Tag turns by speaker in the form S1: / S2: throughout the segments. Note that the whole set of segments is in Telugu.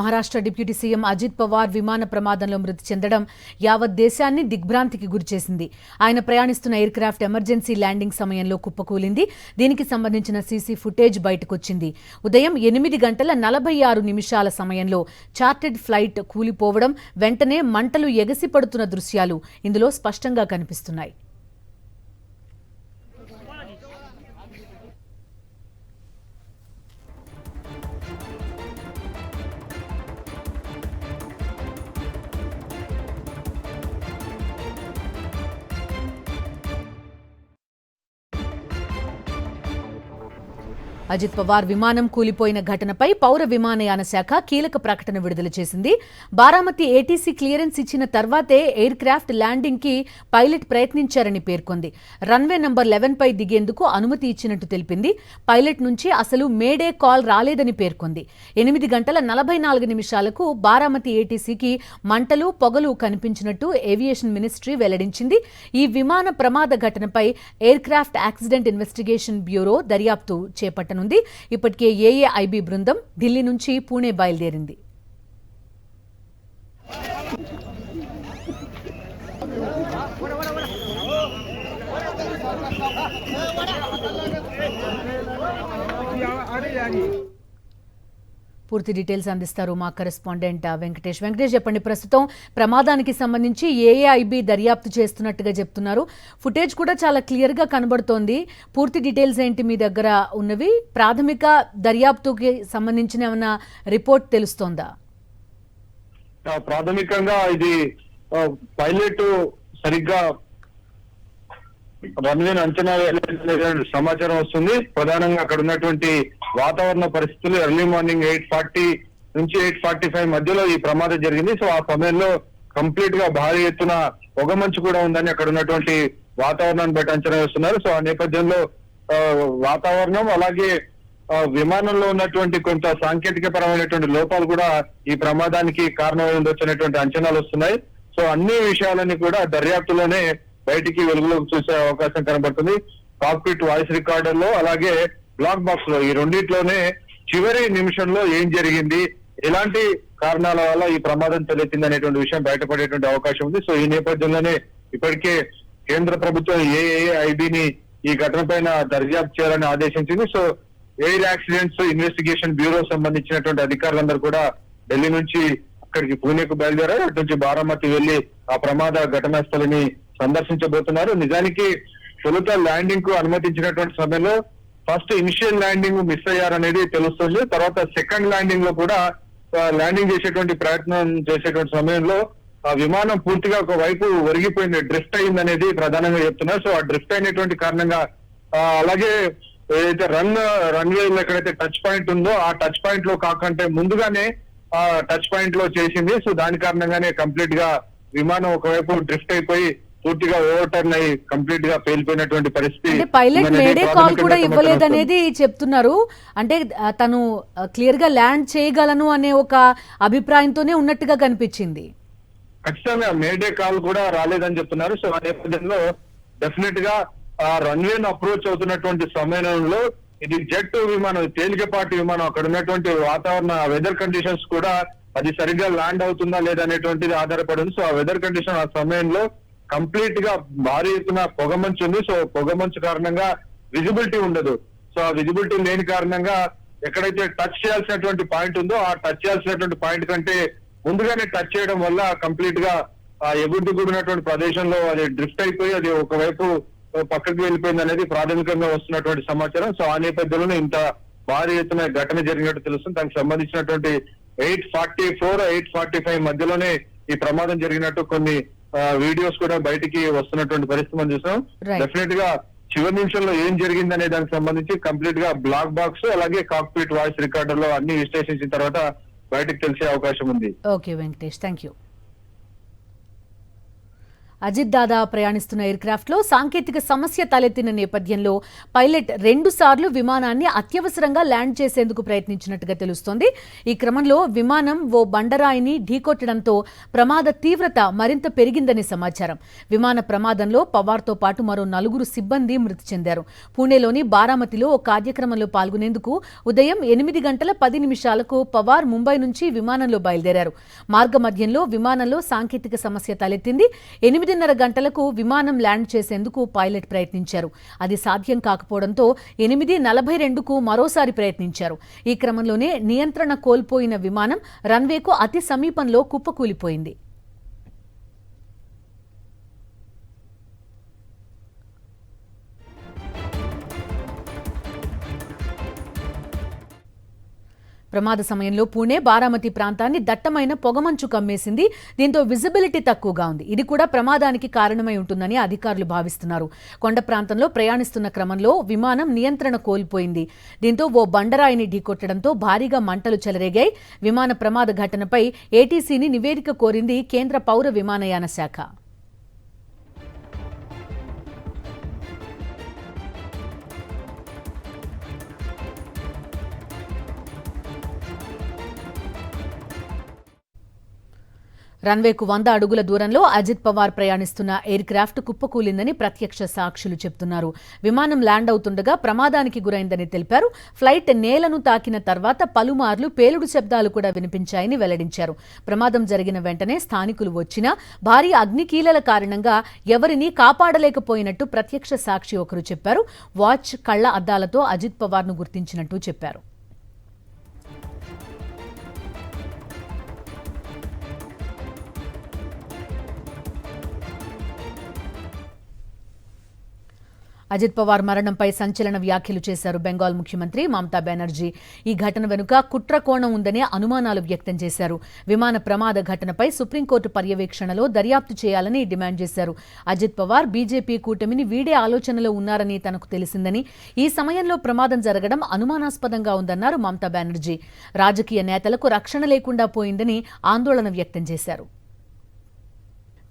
S1: మహారాష్ట్ర డిప్యూటీ సీఎం అజిత్ పవార్ విమాన ప్రమాదంలో మృతి చెందడం యావత్ దేశాన్ని దిగ్భ్రాంతికి గురిచేసింది. ఆయన ప్రయాణిస్తున్న ఎయిర్ క్రాఫ్ట్ ఎమర్జెన్సీ ల్యాండింగ్ సమయంలో కుప్పకూలింది. దీనికి సంబంధించిన సీసీ ఫుటేజ్ బయటకొచ్చింది. ఉదయం 8:46 సమయంలో చార్టెడ్ ఫ్లైట్ కూలిపోవడం, వెంటనే మంటలు ఎగసిపడుతున్న దృశ్యాలు ఇందులో స్పష్టంగా కనిపిస్తున్నాయి. అజిత్ పవార్ విమానం కూలిపోయిన ఘటనపై పౌర విమానయాన శాఖ కీలక ప్రకటన విడుదల చేసింది. బారామతి ఏటీసీ క్లియరెన్స్ ఇచ్చిన తర్వాతే ఎయిర్ క్రాఫ్ట్ ల్యాండింగ్ కి పైలట్ ప్రయత్నించారని పేర్కొంది. రన్వే నంబర్ 11 పై దిగేందుకు అనుమతి ఇచ్చినట్టు తెలిపింది. పైలట్ నుంచి అసలు మేడే కాల్ రాలేదని పేర్కొంది. 8:44 బారామతి ఏటీసీకి మంటలు, పొగలు కనిపించినట్టు ఏవియేషన్ మినిస్ట్రీ వెల్లడించింది. ఈ విమాన ప్రమాద ఘటనపై air craft accident investigation bureau దర్యాప్తు చేపట్టనుంది. ఇప్పటికే ఏఏఐబీ బృందం ఢిల్లీ నుంచి పూణే బయలుదేరింది. పూర్తి డీటెయిల్స్ అందిస్తారు మా కరెస్పాండెంట్ వెంకటేష్. చెప్పండి, ప్రస్తుతం ప్రమాదానికి సంబంధించి ఏఏఐబీ దర్యాప్తు చేస్తున్నట్టుగా చెప్తున్నారు. ఫుటేజ్ కూడా చాలా క్లియర్ గా కనబడుతోంది. పూర్తి డీటెయిల్స్ ఏంటి మీ దగ్గర ఉన్నవి? ప్రాథమిక దర్యాప్తుకి సంబంధించిన ఏమైనా రిపోర్ట్ తెలుస్తోందా?
S2: ప్రాథమికంగా ఇది పైలట్ సరిగ్గా రన్వేను అంచనా వేయలేదనే సమాచారం వస్తుంది. ప్రధానంగా అక్కడ ఉన్నటువంటి వాతావరణ పరిస్థితులు ఎర్లీ మార్నింగ్ 8:40 నుంచి 8:45 మధ్యలో ఈ ప్రమాదం జరిగింది. సో ఆ సమయంలో కంప్లీట్ గా భారీ ఎత్తున పొగమంచు కూడా ఉందని అక్కడ ఉన్నటువంటి వాతావరణాన్ని బట్టి అంచనా వేస్తున్నారు. సో ఆ నేపథ్యంలో వాతావరణం అలాగే విమానంలో ఉన్నటువంటి కొంత సాంకేతిక పరమైనటువంటి లోపాలు కూడా ఈ ప్రమాదానికి కారణమై ఉండొచ్చినటువంటి అంచనాలు వస్తున్నాయి. సో అన్ని విషయాలన్నీ కూడా దర్యాప్తులోనే బయటికి వెలుగులోకి చూసే అవకాశం కనబడుతుంది. కాక్పిట్ వాయిస్ రికార్డర్ లో అలాగే బ్లాక్ బాక్స్ లో ఈ రెండిట్లోనే చివరి నిమిషంలో ఏం జరిగింది, ఎలాంటి కారణాల వల్ల ఈ ప్రమాదం తలెత్తింది అనేటువంటి విషయం బయటపడేటువంటి అవకాశం ఉంది. సో ఈ నేపథ్యంలోనే ఇప్పటికే కేంద్ర ప్రభుత్వం ఏఏఐబీని ఈ ఘటన పైన దర్యాప్తు చేయాలని ఆదేశించింది. So air accidents investigation bureau సంబంధించినటువంటి అధికారులందరూ కూడా ఢిల్లీ నుంచి అక్కడికి పూణేకు బయలుదేరారు. అటు నుంచి బారామతి వెళ్లి ఆ ప్రమాద ఘటనా స్థలిని సందర్శించబోతున్నారు. నిజానికి తొలుత ల్యాండింగ్ కు అనుమతించినటువంటి సమయంలో ఫస్ట్ ఇనిషియల్ ల్యాండింగ్ మిస్ అయ్యారనేది తెలుస్తుంది. తర్వాత సెకండ్ ల్యాండింగ్ లో కూడా ల్యాండింగ్ చేసేటువంటి ప్రయత్నం చేసేటువంటి సమయంలో ఆ విమానం పూర్తిగా ఒక వైపు ఒరిగిపోయింది, డ్రిఫ్ట్ అయింది అనేది ప్రధానంగా చెప్తున్నారు. సో ఆ డ్రిఫ్ట్ అయినటువంటి కారణంగా అలాగే ఏదైతే రన్వే ఎక్కడైతే టచ్ పాయింట్ ఉందో ఆ టచ్ పాయింట్ లో కాకంటే ముందుగానే ఆ టచ్ పాయింట్ లో చేసింది. సో దాని కారణంగానే కంప్లీట్ గా విమానం ఒకవైపు డ్రిఫ్ట్ అయిపోయి పూర్తిగా ఓవర్ టర్న్ అయ్యి కంప్లీట్ గా పేలిపోయినటువంటి పరిస్థితి.
S1: పైలట్ మేడే కాల్ కూడా ఇవ్వలేదనేది చెప్తున్నారు. అంటే తను క్లియర్ గా ల్యాండ్ చేయగలను అనే ఒక అభిప్రాయంతోనే ఉన్నట్టుగా కనిపించింది.
S2: ఖచ్చితంగా మేడే కాల్ కూడా రాలేదని చెప్తున్నారు. సో ఆ నేపథ్యంలో డెఫినెట్ గా ఆ రన్వేను అప్రోచ్ అవుతున్నటువంటి సమయంలో ఇది జెట్ విమానం, తేలికపాటి విమానం, అక్కడ ఉన్నటువంటి వాతావరణ వెదర్ కండిషన్స్ కూడా అది సరిగ్గా ల్యాండ్ అవుతుందా లేదా అనేటువంటిది ఆధారపడింది. సో ఆ వెదర్ కండిషన్ ఆ సమయంలో కంప్లీట్ గా భారీ ఎత్తున పొగమంచు ఉంది. సో పొగమంచు కారణంగా విజిబిలిటీ ఉండదు. సో ఆ విజిబిలిటీ లేని కారణంగా ఎక్కడైతే టచ్ చేయాల్సినటువంటి పాయింట్ ఉందో ఆ టచ్ చేయాల్సినటువంటి పాయింట్ కంటే ముందుగానే టచ్ చేయడం వల్ల కంప్లీట్ గా ఆ ఎగుర్తి కూడినటువంటి ప్రదేశంలో అది డ్రిఫ్ట్ అయిపోయి అది ఒకవైపు పక్కకి వెళ్ళిపోయింది అనేది ప్రాథమికంగా వస్తున్నటువంటి సమాచారం. సో ఆ నేపథ్యంలో ఇంత భారీ ఎత్తున ఘటన జరిగినట్టు తెలుస్తుంది. దానికి సంబంధించినటువంటి 8:44, 8:45 మధ్యలోనే ఈ ప్రమాదం జరిగినట్టు కొన్ని వీడియోస్ కూడా బయటికి వస్తున్నటువంటి పరిస్థితి మనం చూసాం. డెఫినెట్ గా చివరి నిమిషంలో ఏం జరిగింది అనే దానికి సంబంధించి కంప్లీట్ గా బ్లాక్ బాక్స్ అలాగే కాక్పిట్ వాయిస్ రికార్డర్ లో అన్ని విశ్లేషించిన తర్వాత బయటకు తెలిసే అవకాశం ఉంది.
S1: Okay Venkatesh, thank you. Ajit Dada ప్రయాణిస్తున్న ఎయిర్ క్రాఫ్ట్ లో సాంకేతిక సమస్య తలెత్తిన నేపథ్యంలో పైలట్ 2 సార్లు విమానాన్ని అత్యవసరంగా ల్యాండ్ చేసేందుకు ప్రయత్నించినట్టుగా తెలుస్తోంది. ఈ క్రమంలో విమానం ఓ బండరాయిని ఢీకొట్టడంతో ప్రమాద తీవ్రత మరింత పెరిగిందని సమాచారం. విమాన ప్రమాదంలో పవార్తో పాటు మరో 4 సిబ్బంది మృతి చెందారు. పూణేలోని బారామతిలో ఓ కార్యక్రమంలో పాల్గొనేందుకు ఉదయం 8:10 పవార్ ముంబై నుంచి విమానంలో బయలుదేరారు. మార్గమధ్యంలో విమానంలో సాంకేతిక సమస్య తలెత్తింది. 8:30 గంటలకు విమానం ల్యాండ్ చేసేందుకు పైలట్ ప్రయత్నించారు. అది సాధ్యం కాకపోవడంతో 8:42కు మరోసారి ప్రయత్నించారు. ఈ క్రమంలోనే నియంత్రణ కోల్పోయిన విమానం రన్వేకు అతి సమీపంలో కుప్పకూలిపోయింది. ప్రమాద సమయంలో పూణే బారామతి ప్రాంతాన్ని దట్టమైన పొగమంచు కమ్మేసింది. దీంతో విజిబిలిటీ తక్కువగా ఉంది. ఇది కూడా ప్రమాదానికి కారణమై ఉంటుందని అధికారులు భావిస్తున్నారు. కొండ ప్రాంతంలో ప్రయాణిస్తున్న క్రమంలో విమానం నియంత్రణ కోల్పోయింది. దీంతో ఓ బండరాయిని ఢీకొట్టడంతో భారీగా మంటలు చెలరేగాయి. విమాన ప్రమాద ఘటనపై ఏటీసీని నివేదిక కోరింది కేంద్ర పౌర విమానయాన శాఖ. రన్వేకు 100 అడుగుల దూరంలో అజిత్ పవార్ ప్రయాణిస్తున్న ఎయిర్ క్రాఫ్ట్ కుప్పకూలిందని ప్రత్యక్ష సాక్షులు చెబుతున్నారు. విమానం ల్యాండ్ అవుతుండగా ప్రమాదానికి గురైందని తెలిపారు. ఫ్లైట్ నేలను తాకిన తర్వాత పలుమార్లు పేలుడు శబ్దాలు కూడా వినిపించాయని వెల్లడించారు. ప్రమాదం జరిగిన వెంటనే స్థానికులు వచ్చినా భారీ అగ్నికీలల కారణంగా ఎవరినీ కాపాడలేకపోయినట్టు ప్రత్యక్ష సాక్షి ఒకరు చెప్పారు. వాచ్, కళ్ల అద్దాలతో అజిత్ పవార్ను గుర్తించినట్టు చెప్పారు. అజిత్ పవార్ మరణంపై సంచలన వ్యాఖ్యలు చేశారు బెంగాల్ ముఖ్యమంత్రి మమతా బెనర్జీ. ఈ ఘటన వెనుక కుట్ర కోణం ఉందనే అనుమానాలు వ్యక్తం చేశారు. విమాన ప్రమాద ఘటనపై సుప్రీంకోర్టు పర్యవేక్షణలో దర్యాప్తు చేయాలని డిమాండ్ చేశారు. అజిత్ పవార్ బీజేపీ కూటమిని వీడే ఆలోచనలో ఉన్నారని తనకు తెలిసిందని, ఈ సమయంలో ప్రమాదం జరగడం అనుమానాస్పదంగా ఉందన్నారు మమతా బెనర్జీ. రాజకీయ నేతలకు రక్షణ లేకుండా పోయిందని ఆందోళన వ్యక్తం చేశారు.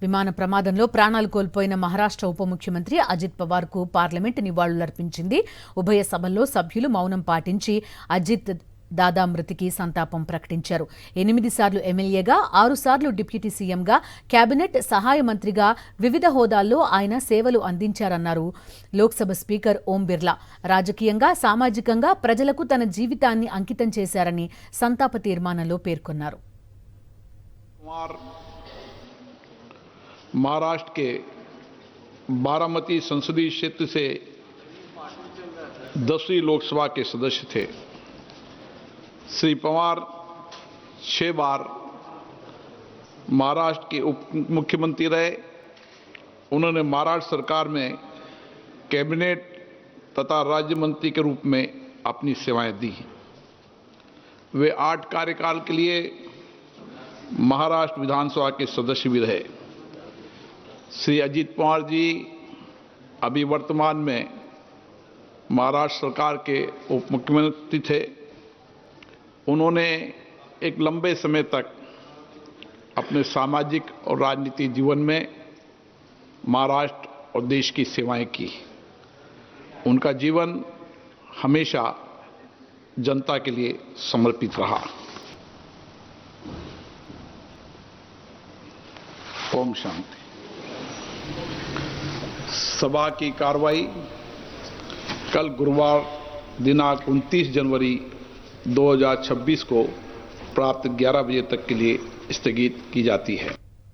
S1: విమాన ప్రమాదంలో ప్రాణాలు కోల్పోయిన మహారాష్ట్ర ఉప ముఖ్యమంత్రి అజిత్ పవార్కు పార్లమెంట్ నివాళులర్పించింది. ఉభయ సభల్లో సభ్యులు మౌనం పాటించి అజిత్ దాదా మృతికి సంతాపం ప్రకటించారు. 8 సార్లు ఎమ్మెల్యేగా, 6 సార్లు డిప్యూటీ సీఎంగా, కేబినెట్ సహాయ మంత్రిగా వివిధ హోదాల్లో ఆయన సేవలు అందించారన్నారు లోక్సభ స్పీకర్ ఓం బిర్లా. రాజకీయంగా, సామాజికంగా ప్రజలకు తన జీవితాన్ని అంకితం చేశారని సంతాప తీర్మానంలో పేర్కొన్నారు.
S3: महाराष्ट्र के बारामती संसदीय क्षेत्र से 10वीं लोकसभा के सदस्य थे. श्री पवार 6 बार महाराष्ट्र के उप मुख्यमंत्री रहे. उन्होंने महाराष्ट्र सरकार में कैबिनेट तथा राज्य मंत्री के रूप में अपनी सेवाएं दी. वे 8 कार्यकाल के लिए महाराष्ट्र विधानसभा के सदस्य भी रहे. श्री अजित पवार जी अभी वर्तमान में महाराष्ट्र सरकार के उप मुख्यमंत्री थे. उन्होंने एक लंबे समय तक अपने सामाजिक और राजनीतिक जीवन में महाराष्ट्र और देश की सेवाएं की. उनका जीवन हमेशा जनता के लिए समर्पित रहा. ओम शांति. सभा की कार्रवाई कल गुरुवार दिनांक 29 जनवरी 2026 को प्राप्त 11 बजे तक के लिए स्थगित की जाती है.